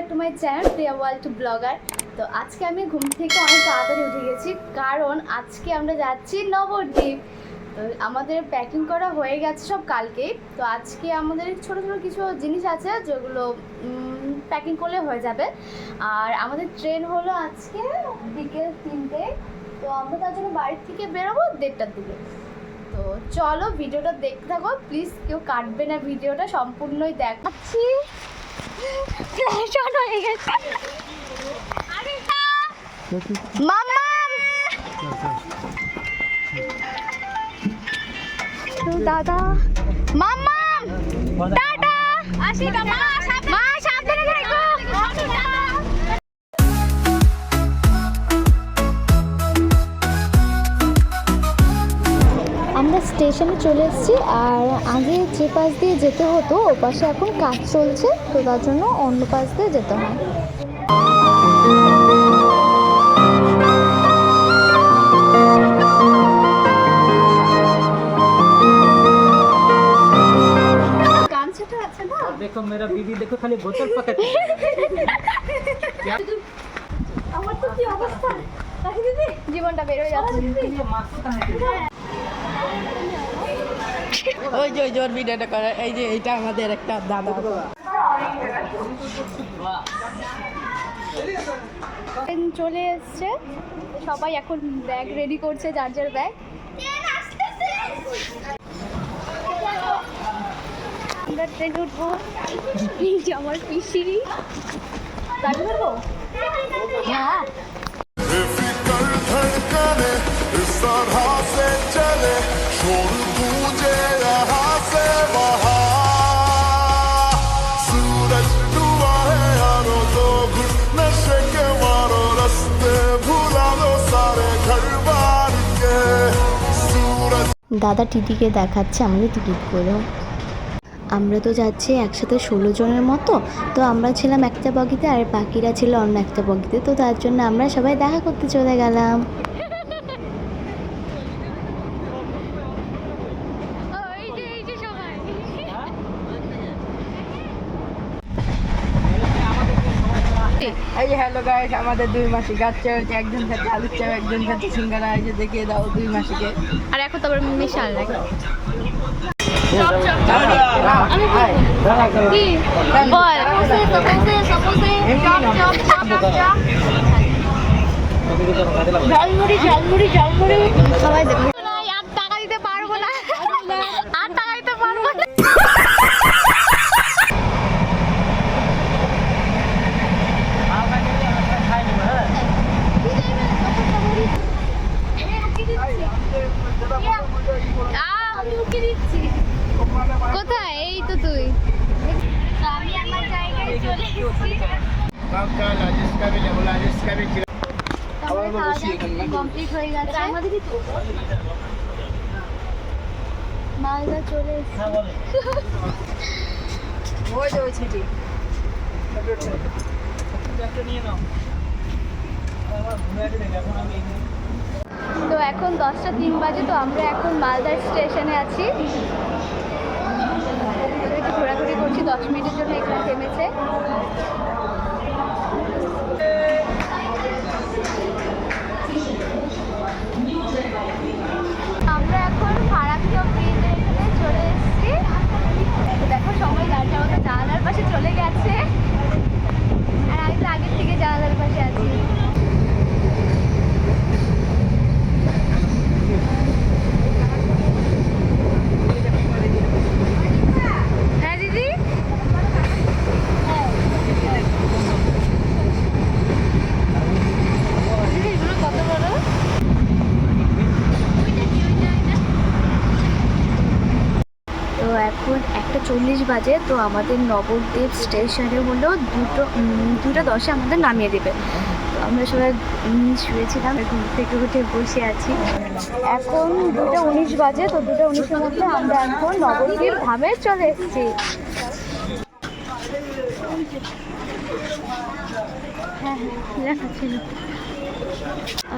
Two my channel Priya world to blogger. তো আজকে আমি ঘুম থেকে অনেক তাড়াতাড়ি উঠে গেছি, কারণ আজকে আমরা যাচ্ছি নবদ্বীপ। তো আমাদের প্যাকিং করা হয়ে গেছে সব কালকে। তো আজকে আমাদের ছোটো ছোটো কিছু জিনিস আছে যেগুলো প্যাকিং করলে হয়ে যাবে। আর আমাদের ট্রেন হলো আজকে বিকেল 3টে। তো আমরা তার জন্য বাড়ির থেকে বেরোবো 1:30টার দিকে। তো চলো ভিডিওটা দেখতে থাকো, প্লিজ কেউ কাটবে না, ভিডিওটা সম্পূর্ণই দেখাচ্ছি। দাদা মাম্মাম টাটা, আসি মা সাবধানে থাকো। আমরা স্টেশনে চলে এসেছি, আর আগে যে পাশ দিয়ে যেতে হতো ও পাশে এখন কাজ চলছে, তো তার জন্য অন্য পাশ দিয়ে যেতে হয়। গামছাটা আছে না, দেখো মেরা বিবি, দেখো খালি বোতল পাকাচ্ছে। আমার তো কি অবস্থা, জীবনটা বের হয়ে যাচ্ছে। ওই যে জোর ভিডিওটা করে, এই যে এইটা আমাদের একটা দাদা। চলে এসছে, সবাই এখন ব্যাগ রেডি করছে, যার যার ব্যাগ। আমরা ট্রেনে উঠবো, আমার পিসি গাড়ি ধরবো। হ্যাঁ দাদা টিটিকে দেখাচ্ছে আমাদের টিকিট করে। আমরা তো যাচ্ছি একসাথে 16 জনের মতো। তো আমরা ছিলাম একটা বগিতে আর বাকিরা ছিল অন্য একটা বগিতে, তো তার জন্য আমরা সবাই দেখা করতে চলে গেলাম। এই যে হ্যালো গাইস, আমাদের 2 মাসি যাচ্ছে, একজন খাচ্ছে আলুর চপ, একজন খাচ্ছে সিঙ্গারা। এই যে দেখিয়ে দাও 2 মাসিকে। আর এখন তো আবার মিশাল লাগে। কি বল ঝালমুড়ি ঝালমুড়ি ঝালমুড়ি সবাই দেবে। আর টাকা দিতে পারবো না, আর টাকা দিতে পারবো না। কোথায়? এই তো তুই। আমি আমার জায়গায় চলে এসেছি। কমপ্লিট হয়ে গেছে, মালদা চলে এসেছি। তো এখন 10টা 3 বাজে, তো আমরা এখন মালদা স্টেশনে আছি। একটু ঘোরাঘুরি করছি, 10 মিনিটের জন্য এখানে থেমেছে। আমরা এখন ফারাক্কা ব্রিজের এখানে চলে এসেছি। দেখো সবাই যার যার মতো জানালার পাশে চলে গেছে, আর আমি তো আগের থেকে জানালার পাশে আছি। হ্যাঁ দিদি, এগুলো কত বড়? তো এখন 1:40 বাজে। তো আমাদের নবদ্বীপ স্টেশনে হলো 2:10 আমাদের নামিয়ে দেবে। তো আমরা সবাই শুয়েছিলাম, ঘুম থেকে উঠে বসে আছি। এখন 2:19 বাজে। তো 2:19-এর মধ্যে আমরা এখন নবদ্বীপ ধামে চলে এসেছি। হ্যাঁ দেখাচ্ছিল।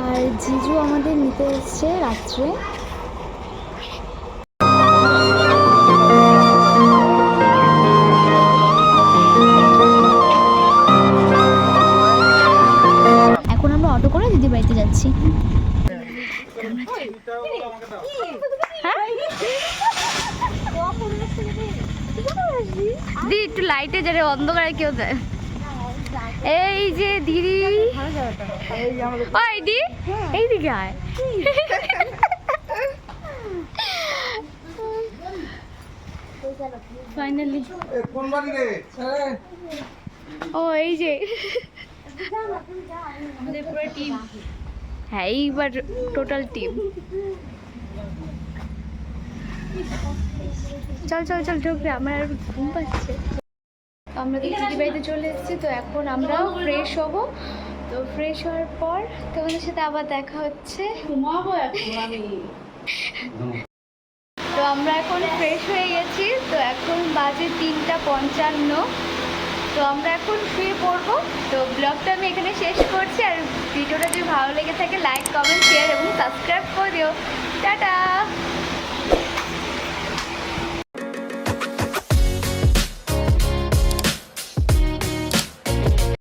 আর জিজু আমাদের নিতে এসছে রাত্রে। অটো করে দিদি বাড়িতে যাচ্ছি। হ্যাঁ? দি একটু লাইটে যারে অন্ধকারে কেউ যায়। এই যে দিদি, ওই দি এইদিকে আয়। ফাইনালি ও এই যে আমাদের পুরো টিম। হ্যাঁ এইবার টোটাল টিম। চল চল চল ঢুকবে, আমার আর ঘুম পাচ্ছে। আমরা তো দিদি বাড়িতে চলে এসেছি, তো এখন আমরাও ফ্রেশ হব। তো ফ্রেশ হওয়ার পর তোমাদের সাথে আবার দেখা হচ্ছে। তো আমরা এখন ফ্রেশ হয়ে গেছি, তো এখন বাজে 3:55। তো আমরা এখন শুয়ে পড়বো। তো ব্লগটা আমি এখানে শেষ করছি, আর ভিডিওটা যদি ভালো লেগে থাকে লাইক কমেন্ট শেয়ার এবং সাবস্ক্রাইব করে দিও। টাটা।